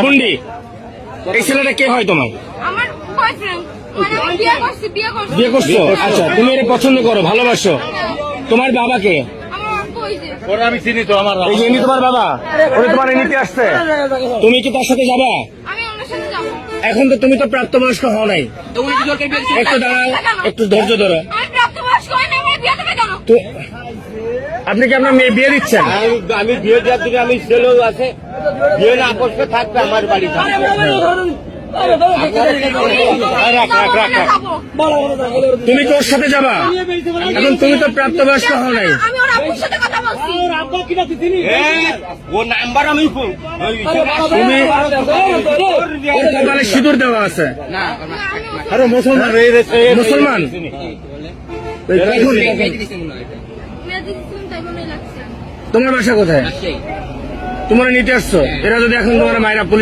গুন্ডি, এই ছেলেটা কে হয় তোমার? আমার বয়ফ্রেন্ড, মানে আমি বিয়ে করছি। বিয়ে করছো? আচ্ছা, তুমি এটা পছন্দ করো, ভালোবাসো। তোমার বাবাকে? আমার আব্বু এই যে ওরা আমি চিনি তো, আমার এই যে ইনি তোমার বাবা, ওরে তোমার নিতে আসছে। তুমি কি তার সাথে যাবা? আমি ওনার সাথে যাবো। এখন তো তুমি তো প্রাপ্তবয়স্ক হও নাই। একটু দাঁড়াও, একটু ধৈর্য ধরো। আমি প্রাপ্তবয়স্ক হই না, আমার বিয়ে দেবে কেন? তো আপনি কি আপনার মেয়ে বিয়ে দিচ্ছেন? আমি বিয়ে দেওয়ার দিকে আমি ছেলেও আছে, বিয়ে না করতে থাকবে আমার বাড়ি থাকবে। তুমি তোর সাথে যাবা? এখন তুমি তো প্রাপ্তবয়স্ক হও নাই। আমি ওর আব্বুর সাথে কথা বলছি। ও নাম্বার আমি তুমি ওর কপালে সিঁদুর দেওয়া আছে। আরে মুসলমান, মুসলমান এখন মেয়ে দিচ্ছিলাম, তাই মনে লাগছে। তোমার বাসা কোথায়? তোমরা নিতে আসছো? এরা যদি এখন তোমার মায়েরা পুলিশ